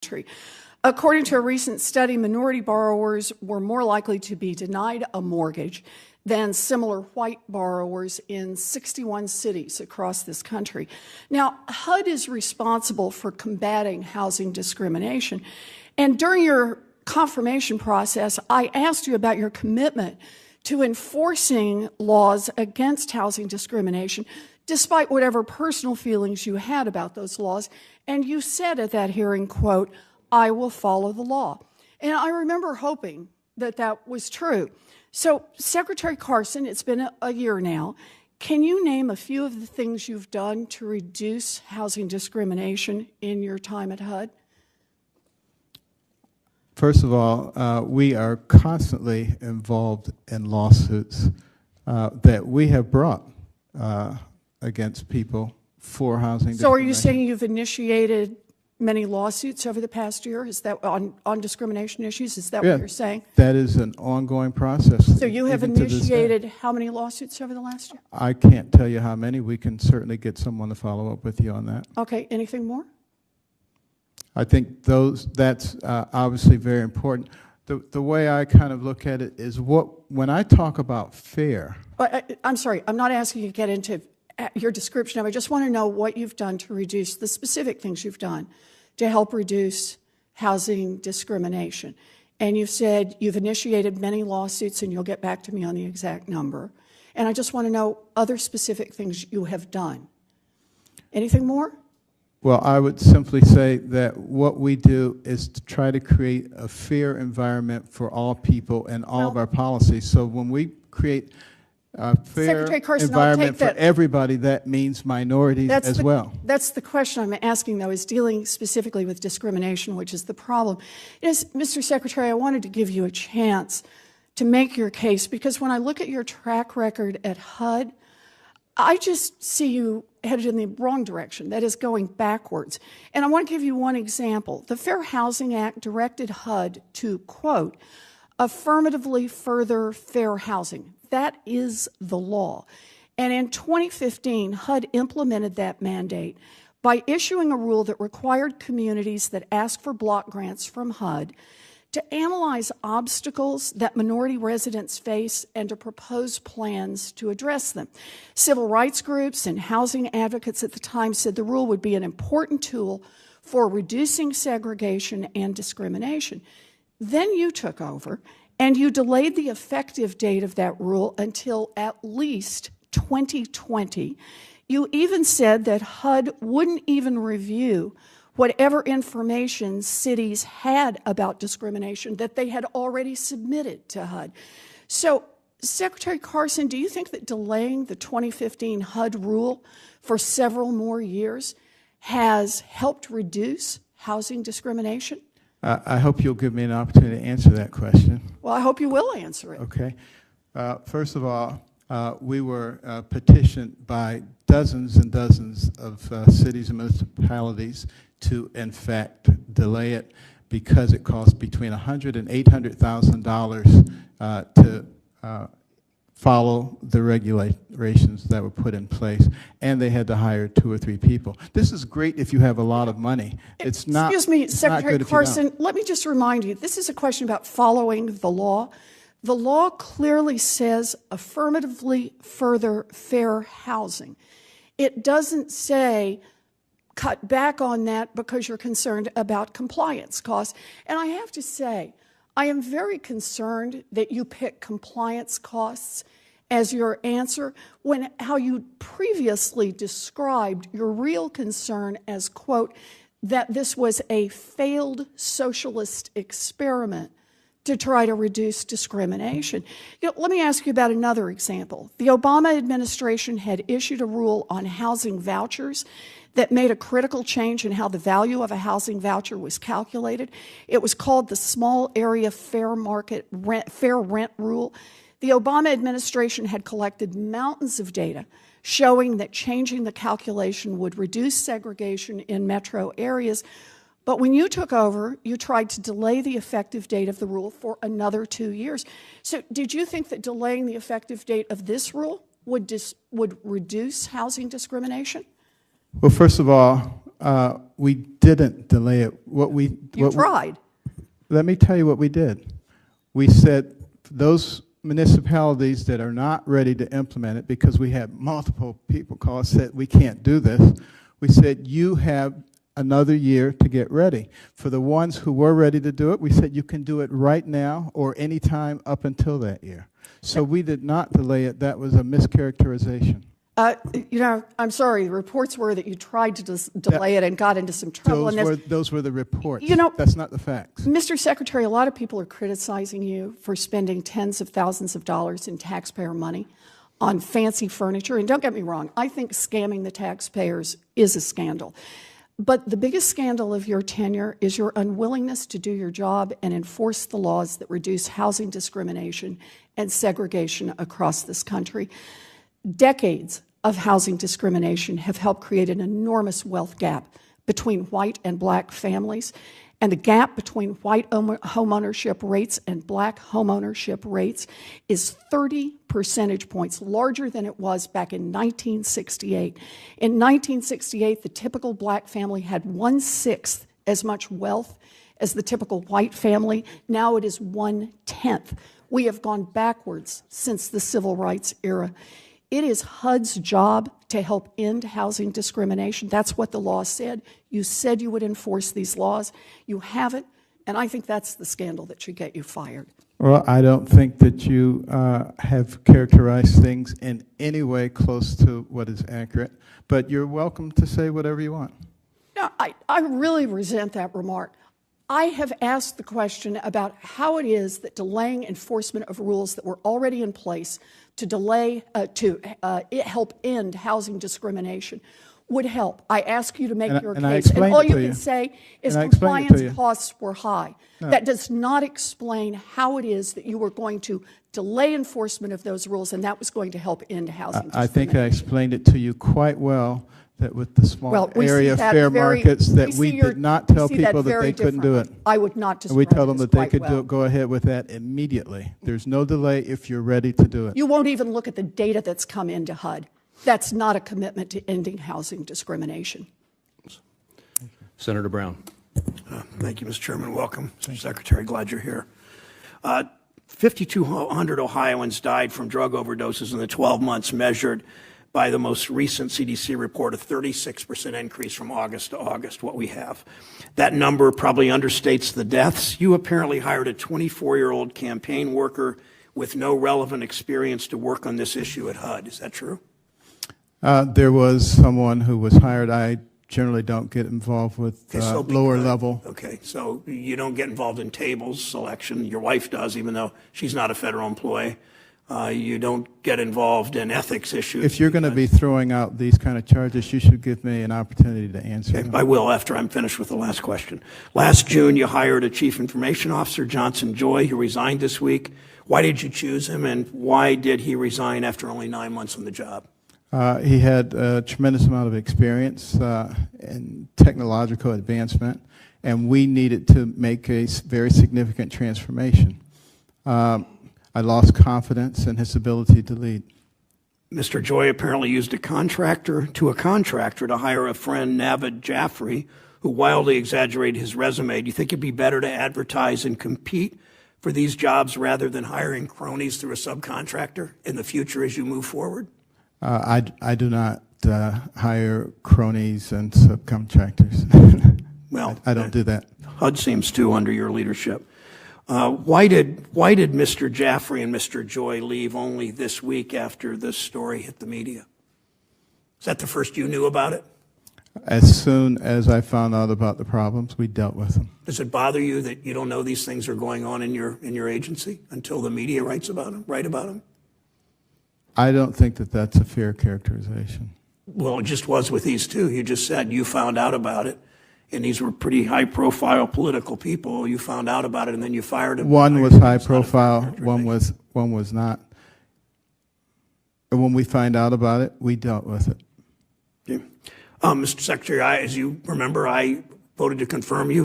country. According to a recent study, minority borrowers were more likely to be denied a mortgage than similar white borrowers in 61 cities across this country. Now, HUD is responsible for combating housing discrimination. And during your confirmation process, I asked you about your commitment to enforcing laws against housing discrimination, despite whatever personal feelings you had about those laws. And you said at that hearing, quote, "I will follow the law." And I remember hoping that that was true. So, Secretary Carson, it's been a year now. Can you name a few of the things you've done to reduce housing discrimination in your time at HUD? First of all, we are constantly involved in lawsuits that we have brought against people for housing discrimination. So are you saying you've initiated many lawsuits over the past year? Is that on discrimination issues? Is that what you're saying? That is an ongoing process. So you have initiated how many lawsuits over the last year? I can't tell you how many. We can certainly get someone to follow up with you on that. Okay, anything more? I think that's obviously very important. The way I kind of look at it is when I talk about fair. I'm sorry, I'm not asking you to get into your description of it. I just want to know what you've done to reduce the specific things you've done to help reduce housing discrimination. And you've said you've initiated many lawsuits, and you'll get back to me on the exact number. And I just want to know other specific things you have done. Anything more? Well, I would simply say that what we do is to try to create a fair environment for all people and all of our policies. So when we create a fair environment for everybody, that means minorities as well. That's the question I'm asking, though, is dealing specifically with discrimination, which is the problem. Yes, Mr. Secretary, I wanted to give you a chance to make your case, because when I look at your track record at HUD, I just see you headed in the wrong direction, that is going backwards. And I want to give you one example. The Fair Housing Act directed HUD to, quote, affirmatively further fair housing. That is the law. And in 2015, HUD implemented that mandate by issuing a rule that required communities that ask for block grants from HUD to analyze obstacles that minority residents face and to propose plans to address them. Civil rights groups and housing advocates at the time said the rule would be an important tool for reducing segregation and discrimination. Then you took over, and you delayed the effective date of that rule until at least 2020. You even said that HUD wouldn't even review whatever information cities had about discrimination that they had already submitted to HUD. So, Secretary Carson, do you think that delaying the 2015 HUD rule for several more years has helped reduce housing discrimination? I hope you'll give me an opportunity to answer that question. Well, I hope you will answer it. Okay. First of all, we were petitioned by dozens and dozens of cities and municipalities to, in fact, delay it because it costs between $100,000 and $800,000 to follow the regulations that were put in place, and they had to hire 2 or 3 people. This is great if you have a lot of money. It's not. Excuse me, Secretary Carson, let me just remind you, this is a question about following the law. The law clearly says affirmatively further fair housing. It doesn't say cut back on that because you're concerned about compliance costs. And I have to say, I am very concerned that you pick compliance costs as your answer when how you previously described your real concern as, quote, that this was a failed socialist experiment to try to reduce discrimination. Let me ask you about another example. The Obama administration had issued a rule on housing vouchers that made a critical change in how the value of a housing voucher was calculated. It was called the Small Area Fair Rent Rule. The Obama administration had collected mountains of data showing that changing the calculation would reduce segregation in metro areas. But when you took over, you tried to delay the effective date of the rule for another 2 years. So did you think that delaying the effective date of this rule would reduce housing discrimination? Well, first of all, we didn't delay it. You tried. Let me tell you what we did. We said those municipalities that are not ready to implement it, because we had multiple people call us, said we can't do this. We said you have another year to get ready. For the ones who were ready to do it, we said you can do it right now or any time up until that year. So we did not delay it. That was a mischaracterization. I'm sorry. The reports were that you tried to delay it and got into some trouble. Those were the reports. That's not the facts. Mr. Secretary, a lot of people are criticizing you for spending tens of thousands of dollars in taxpayer money on fancy furniture. And don't get me wrong, I think scamming the taxpayers is a scandal. But the biggest scandal of your tenure is your unwillingness to do your job and enforce the laws that reduce housing discrimination and segregation across this country. Decades of housing discrimination have helped create an enormous wealth gap between white and black families, and the gap between white homeownership rates and black homeownership rates is 30 percentage points larger than it was back in 1968. In 1968, the typical black family had 1/6 as much wealth as the typical white family. Now it is 1/10. We have gone backwards since the civil rights era. It is HUD's job to help end housing discrimination. That's what the law said. You said you would enforce these laws. You haven't, and I think that's the scandal that should get you fired. Well, I don't think that you have characterized things in any way close to what is accurate, but you're welcome to say whatever you want. No, I really resent that remark. I have asked the question about how it is that delaying enforcement of rules that were already in place to help end housing discrimination would help. I ask you to make your case, and all you can say is compliance costs were high. No. That does not explain how it is that you were going to delay enforcement of those rules, and that was going to help end housing discrimination. I think I explained it to you quite well, that with the small area fair markets, that we did not tell people that they couldn't do it. I would not describe we tell them that they could well. go ahead with that immediately. There's no delay if you're ready to do it. You won't even look at the data that's come into HUD. That's not a commitment to ending housing discrimination. Senator Brown. Thank you, Mr. Chairman. Welcome, Mr. Secretary. Glad you're here. 5,200 Ohioans died from drug overdoses in the 12 months measured by the most recent CDC report, a 36% increase from August to August, what we have. That number probably understates the deaths. You apparently hired a 24-year-old campaign worker with no relevant experience to work on this issue at HUD. Is that true? There was someone who was hired. I generally don't get involved with lower level. Okay, so you don't get involved in tables selection. Your wife does, even though she's not a federal employee. You don't get involved in ethics issues. If you're going to be throwing out these kind of charges, you should give me an opportunity to answer them. I will after I'm finished with the last question. Last June, you hired a chief information officer, Johnson Joy, who resigned this week. Why did you choose him, and why did he resign after only 9 months on the job? He had a tremendous amount of experience in technological advancement, and we needed to make a very significant transformation. I lost confidence in his ability to lead. Mr. Joy apparently used a contractor to hire a friend, Navid Jaffrey, who wildly exaggerated his resume. Do you think it'd be better to advertise and compete for these jobs rather than hiring cronies through a subcontractor in the future as you move forward? I do not hire cronies and subcontractors. Well, I don't do that. HUD seems to under your leadership. Why did Mr. Jaffrey and Mr. Joy leave only this week after this story hit the media? Is that the first you knew about it? As soon as I found out about the problems, we dealt with them. Does it bother you that you don't know these things are going on in your agency until the media write about them? I don't think that that's a fair characterization. Well, it just was with these two. You just said you found out about it, and these were pretty high-profile political people. You found out about it, and then you fired them. One was high-profile, one was not. And when we find out about it, we dealt with it. Okay. Mr. Secretary, as you remember, I voted to confirm you.